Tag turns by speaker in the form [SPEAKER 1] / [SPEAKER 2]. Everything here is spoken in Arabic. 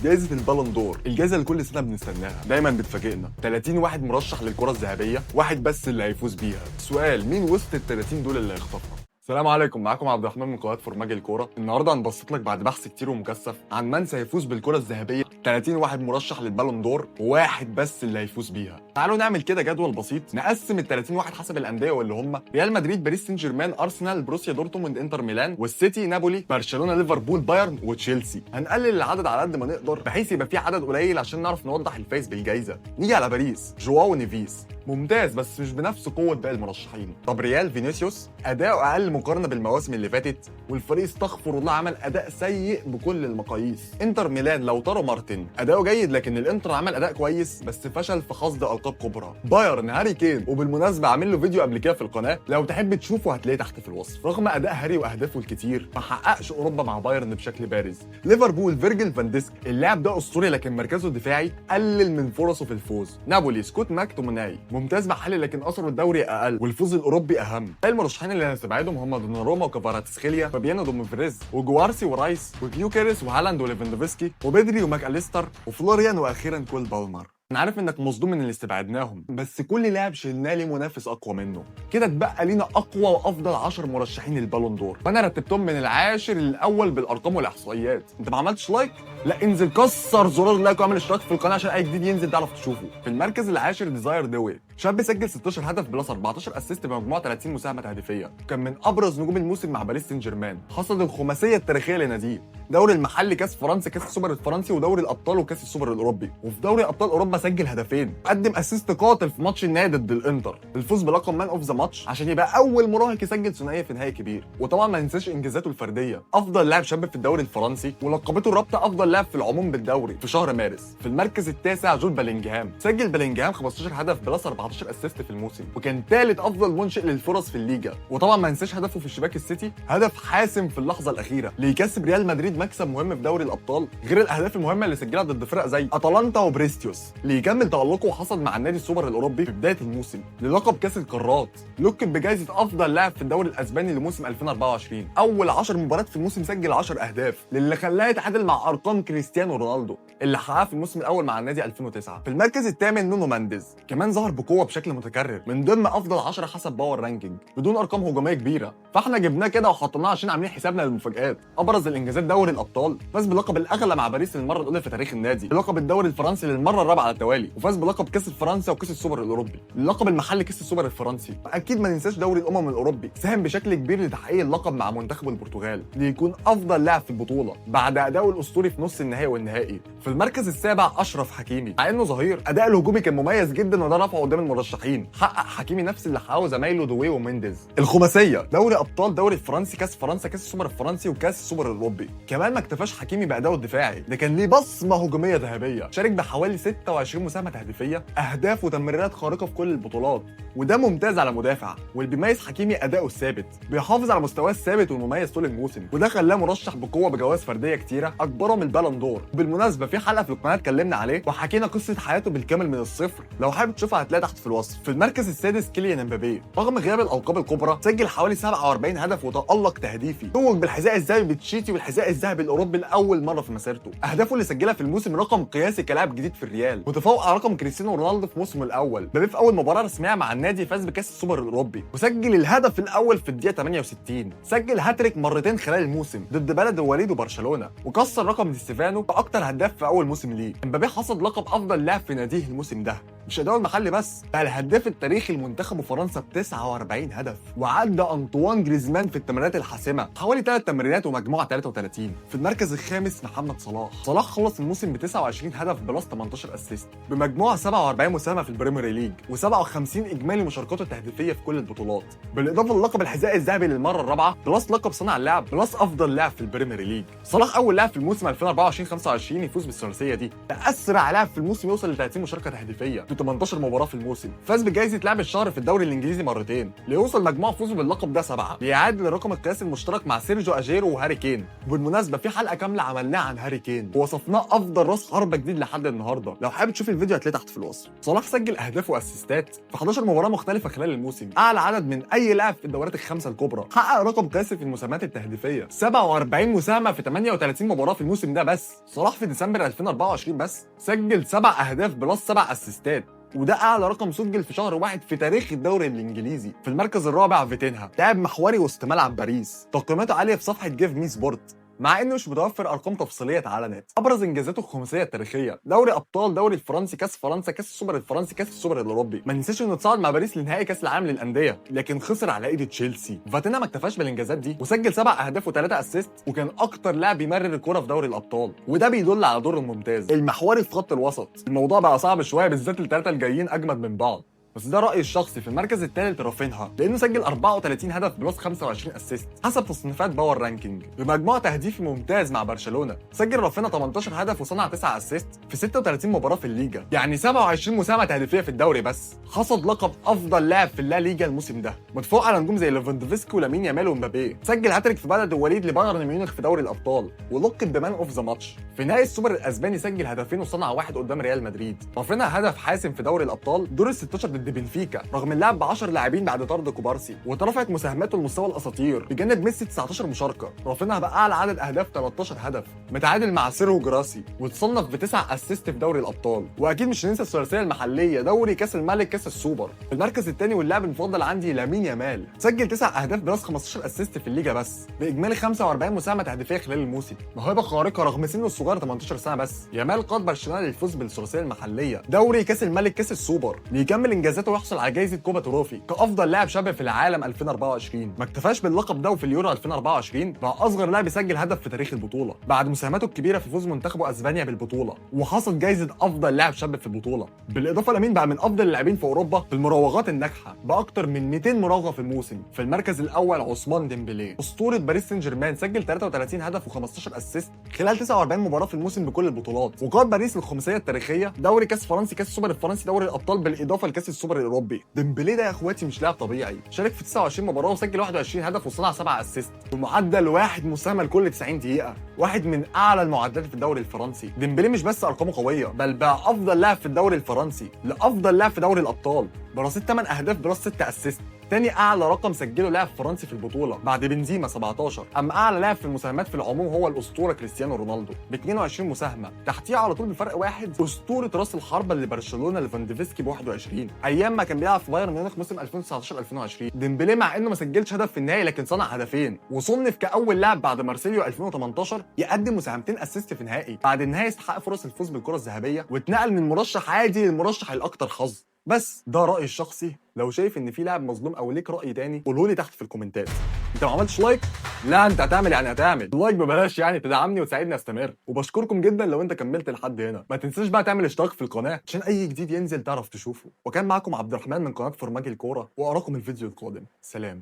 [SPEAKER 1] جائزة البالون دور، الجائزة اللي كل سنة بنستناها، دايما بتفاجئنا. 30 واحد مرشح للكرة الذهبية، واحد بس اللي هيفوز بيها. السؤال، مين وسط ال 30 دول اللي هيخطفها؟ السلام عليكم، معاكم عبد الرحمن من قناه فرماج الكوره. النهارده هنبسط لك بعد بحث كتير ومكثف عن من سيفوز بالكره الذهبيه. 30 واحد مرشح للبالون دور وواحد بس اللي هيفوز بيها. تعالوا نعمل كده جدول بسيط نقسم ال 30 واحد حسب الانديه، واللي هم ريال مدريد، باريس سان جيرمان، ارسنال، بروسيا دورتموند، انتر ميلان، والسيتي، نابولي، برشلونه، ليفربول، بايرن، وتشيلسي. هنقلل العدد على قد ما نقدر بحيث يبقى في عدد قليل عشان نعرف نوضح الفايز بالجائزه. نيجي على باريس، جواو نيفيس ممتاز بس مش بنفس قوه باقي المرشحين. طب ريال، فينيسيوس اداؤه اقل مقارنه بالمواسم اللي فاتت، والفريق استغفر الله عمل اداء سيء بكل المقاييس. انتر ميلان، لوتارو مارتن اداؤه جيد، لكن الانتر عمل اداء كويس بس فشل في حصد القاب كبرى. بايرن، هاري كين، وبالمناسبه عامل له فيديو قبل كده في القناه، لو تحب تشوفه هتلاقيه تحت في الوصف. رغم اداء هاري واهدافه الكتير ما حققش اوروبا مع بايرن بشكل بارز. ليفربول، فيرجيل فان ديسك، اللاعب ده اسطوري لكن مركزه الدفاعي قلل من فرصه في الفوز. نابولي، سكوت ماكتوموناي ممتاز محلي لكن اثره الدوري اقل والفوز الاوروبي اهم. المرشحين اللي هنستبعدهم هم دوناروما وكفاراتسخيليا، فابيانو دومفريز، وجوارسي ورايس، وكيوكيريس، وهالاند، وليفاندوفسكي، وبيدري، وماك اليستر، وفلوريان، واخيرا كول بالمر. انا عارف انك مصدوم من اللي استبعدناهم، بس كل لاعب شلناه ليه منافس اقوى منه. كده اتبقى لينا اقوى وافضل 10 مرشحين للبالون دور، فانا رتبتهم من العاشر للاول بالارقام والاحصائيات. انت ما عملتش لايك؟ لا انزل كسر زرار اللايك واعمل اشتراك في القناه عشان اي جديد ينزل تعرف تشوفه. في المركز العاشر ديزاير دوي، شاب سجل 16 هدف بلس 14 اسيست بمجموع 30 مساهمه هدفيه، وكان من ابرز نجوم الموسم مع باريس سان جيرمان. حصد الخماسيه التاريخيه لناديه، دوري المحلي، كاس فرنسا، كاس السوبر الفرنسي، ودوري الابطال وكاس السوبر الاوروبي. وفي دوري ابطال اوروبا سجل هدفين، قدم اسيست قاتل في ماتش النهائي ضد الانتر، الفوز بلقب مان اوف ذا ماتش عشان يبقى اول مراهق يسجل ثنائيه في نهائي كبير. وطبعا ما ننساش انجازاته الفرديه، افضل لاعب شاب في الدوري الفرنسي، ولقبته الرابطه افضل لاعب في العموم بالدوري في شهر مارس. في المركز التاسع جود بلينجهام، سجل بلينجهام 15 هدف بلس 14 اسيست في الموسم، وكان ثالث افضل منشئ للفرص في الليجا. وطبعا ما ننساش هدفه في الشباك السيتي، هدف حاسم في اللحظه الاخيره ليكسب ريال مدريد مكسب مهم في دوري الابطال، غير الاهداف المهمه اللي سجلها ضد فرق زي اتلانتا وبريستيوس، ليكمل تالقه وحصد مع النادي السوبر الاوروبي في بدايه الموسم للقب كاس القارات. لقب بجائزه افضل لاعب في الدوري الاسباني لموسم 2024. اول 10 مباريات في الموسم سجل 10 اهداف، اللي خلاه يتعادل مع ارقام كريستيانو رونالدو اللي حققها في الموسم الاول مع النادي 2009. في المركز الثامن نونو مانديز، كمان ظهر بقوه بشكل متكرر من ضمن افضل 10 حسب باور رانكينج بدون ارقام هجوميه كبيره، فاحنا جبناه كده وحطيناه عشان عاملين حسابنا للمفاجآت. ابرز الانجازات دوري الابطال، فاز بلقب الاغلى مع باريس للمره الاولى في تاريخ النادي، لقب الدوري الفرنسي للمره الرابعه على التوالي، وفاز بلقب كاس فرنسا وكاس السوبر الاوروبي، اللقب المحلي كاس السوبر الفرنسي. اكيد ما ننساش دوري الامم الاوروبي، ساهم بشكل كبير لتحقيق اللقب مع منتخب البرتغال ليكون افضل لاعب في البطوله بعد اداؤه الاسطوري في نص النهائي والنهائي. في المركز السابع اشرف حكيمي، مع انه ظهير اداء الهجومي كان مميز جدا وده رفعه قدام المرشحين. حقق حكيمي نفس اللي حققه زمايله دوي ومينديز، الخماسيه، دوري ابطال، دوري الفرنسي، كاس فرنسا، كاس السوبر الفرنسي، وكاس السوبر الاوروبي. كمان ما اكتفاش حكيمي بادائه الدفاعي، ده كان ليه بصمه هجوميه ذهبيه، شارك بحوالي 26 مساهمه هدفيه، اهداف وتمريرات خارقه في كل البطولات، وده ممتاز على مدافع. واللي بيميز حكيمي اداؤه الثابت، بيحافظ على مستواه الثابت والمميز طول الموسم، وده خلاه مرشح بقوه بجوائز فرديه كتيره اكبرهم البالون دور. بالمناسبه في حلقه في القناه اتكلمنا عليه وحكينا قصه حياته بالكامل من الصفر، لو حابب تشوفها هتلاقيها تحت في الوصف. في المركز السادس كيليان امبابي، رغم غياب الالقاب الكبرى سجل حوالي 47 هدف وتالق تهديفي، توج بالحذاء الذهبي بتشيتي والحذاء الذهبي الاوروبي لاول مره في مسيرته. اهدافه اللي سجلها في الموسم رقم قياسي كلاعب جديد في الريال، وتفوق على رقم كريستيانو رونالدو في موسمه الاول. امبابي في اول مباراه رسميه مع النادي فاز بكاس السوبر الاوروبي وسجل الهدف الاول في الدقيقه 68. سجل هاتريك مرتين خلال الموسم ضد بلد الوليد وبرشلونه، وكسر رقم دي ستيفانو كاكتر هداف في اول موسم ليه. امبابي حصد لقب افضل لاعب في ناديه الموسم ده، مش اداؤه المحلي بس، بقى الهداف التاريخي لمنتخب فرنسا ب 49 هدف، وعدى انطوان جريزمان في التمريرات الحاسمه حوالي 3 تمريرات ومجموعه 33. في المركز الخامس محمد صلاح خلص الموسم ب 29 هدف بلس 18 اسيست بمجموعه 47 مساهمه في البريمير ليج و57 اجمالي مشاركاته التهديفيه في كل البطولات، بالاضافه للقب الحذاء الذهبي للمره الرابعه بلس لقب صانع اللعب بلس افضل لاعب في البريمير ليج. صلاح اول لاعب في الموسم 2024-25 يفوز بالثلاثيه دي، اسرع لاعب في الموسم يوصل ل 30 مشاركه تهديفيه، 18 مباراه في الموسم، فاز بجائزه لاعب الشهر في الدوري الانجليزي مرتين، ليوصل مجموع فوزه باللقب ده 7، بيعادل الرقم القياسي المشترك مع سيرجيو اجيرو وهاري كين. وبالمناسبه في حلقه كامله عملناها عن هاري كين ووصفناه افضل راس حربه جديد لحد النهارده، لو حابب تشوف الفيديو هتلاقيه تحت في الوصف. صلاح سجل اهداف واسيستات في 11 مباراه مختلفه خلال الموسم، اعلى عدد من اي لاعب في الدوريات الخمسه الكبرى. حقق رقم قياسي في المساهمات التهديفيه، 47 مساهمه في 38 مباراه في الموسم ده بس. صلاح في ديسمبر 2024 بس سجل 7 اهداف بلس 7 اسيستات، وده اعلى رقم سجل في شهر واحد في تاريخ الدوري الانجليزي. في المركز الرابع فيتينها، لاعب محوري وسط ملعب باريس، تقييماته عاليه في صفحه جيف مي سبورت، مع انه مش متوفر ارقام تفصيليه اتعلنت. ابرز انجازاته الخماسيه التاريخيه: دوري ابطال، دوري الفرنسي، كاس فرنسا، كاس السوبر الفرنسي، كاس السوبر الاوروبي. ما ننساش انه اتصعد مع باريس لنهائي كاس العالم للانديه لكن خسر على ايد تشيلسي. فاتينا ما اكتفاش بالانجازات دي وسجل 7 اهداف و3 اسيست، وكان اكتر لاعب يمرر الكره في دوري الابطال، وده بيدل على دوره الممتاز. المحوري في خط الوسط، الموضوع بقى صعب شويه بالذات الثلاثه الجايين اجمد من بعض، بس ده رأيي الشخصي. في المركز الثالث رافينها، لأنه سجل 34 هدف بلس 25 اسيست حسب تصنيفات باور رانكينج، بمجموع تهديفي ممتاز مع برشلونة. سجل رافينها 18 هدف وصنع 9 اسيست في 36 مباراة في الليجا، يعني 27 مساهمة تهديفية في الدوري بس. حصد لقب أفضل لاعب في اللا ليجا الموسم ده، مدفوع على نجوم زي ليفاندوفسكي ولامين يامال ومبابي. سجل هاتريك في بلد الوليد لبايرن ميونخ في دوري الأبطال، ولقب بمان اوف ذا ماتش. في نهائي السوبر الأسباني سجل هدفين وصنع واحد قدام ريال مدريد. رافينها هدف حاسم في دوري الأبطال دور ال 16 ضد بنفيكا، رغم اللعب ب 10 لاعبين بعد طرد كوبارسي، وترفعت مساهماته لمستوى الاساطير بجانب ميسي 19 مشاركه. رافينها بقى اعلى عدد اهداف 13 هدف، متعادل مع سيرو جراسي، وتصنف ب9 اسيست في دوري الابطال. واكيد مش هننسى الثلاثيه المحليه: دوري، كاس الملك، كاس السوبر. في المركز الثاني واللاعب المفضل عندي لامين يامال، سجل 9 اهداف بلس 15 اسيست في الليجا بس، باجمالي 45 مساهمه تهديفيه خلال الموسم. موهبه خارقه رغم سنه الصغير 18 سنه بس. يامال قاد برشلونه للفوز بالثلاثيه المحليه: دوري، كاس الملك، كاس السوبر، ليكمل انجازاته ويحصل على جائزه كوبا تروفي كافضل لاعب شاب في العالم 2024. ما اكتفاش باللقب ده، وفي اليورو 2024 بقى اصغر لاعب يسجل هدف في تاريخ البطوله بعد مساهماته الكبيره في فوز منتخبه اسبانيا بالبطوله، وحصل جائزه افضل لاعب شاب في البطوله. بالاضافه لامين بقى من افضل اللاعبين في اوروبا في المراوغات الناجحه باكتر من 200 مراوغه في الموسم. في المركز الاول عثمان ديمبلي، اسطوره باريس سان جيرمان، سجل 33 هدف و15 اسيست خلال 49 مباراه في الموسم بكل البطولات، وقاد باريس للخماسيه التاريخيه: دوري، كاس فرنسي، كاس السوبر الفرنسي، دوري الابطال، بالاضافه لكاس السوبر الاوروبي. ديمبلي ده يا اخواتي مش لاعب طبيعي، شارك في 29 مباراه وسجل 21 هدف وصنع 7 اسيست بمعدل واحد مساهمه لكل 90 دقيقه، واحد من اعلى المعدلات في الدوري الفرنسي. ديمبلي مش بس ارقامه قويه، بل بقى افضل لاعب في الدوري الفرنسي لافضل لاعب في دوري الابطال برصيد 8 اهداف بلس 6 اسيست، تاني اعلى رقم سجله لاعب فرنسي في البطوله بعد بنزيما 17. اما اعلى لاعب في المساهمات في العموم هو الاسطوره كريستيانو رونالدو ب 22 مساهمه، تحتيه على طول بفرق واحد اسطوره راس الحربه لبرشلونه ليفاندوفسكي ب 21 ايام ما كان بيلعب في بايرن ميونخ موسم 2019 2020. ديمبلي مع انه ما سجلش هدف في النهائي لكن صنع هدفين، وصنف كاول لاعب بعد مارسيليو 2018 يقدم مساهمتين اسيست في نهائي. بعد النهائي استحق فرص الفوز بالكره الذهبيه واتنقل من مرشح عادي للمرشح الاكثر حظ. بس ده رايي الشخصي، لو شايف ان في لاعب مظلوم او ليك راي تاني قوله لي تحت في الكومنتات. انت ما عملتش لايك؟ لا انت هتعمل، يعني هتعمل لايك ببلاش، يعني تدعمني وتساعدني استمر، وبشكركم جدا لو انت كملت لحد هنا. ما تنساش بقى تعمل اشتراك في القناه عشان اي جديد ينزل تعرف تشوفه. وكان معاكم عبد الرحمن من قناه فرماجي الكوره، واراكم الفيديو القادم. سلام.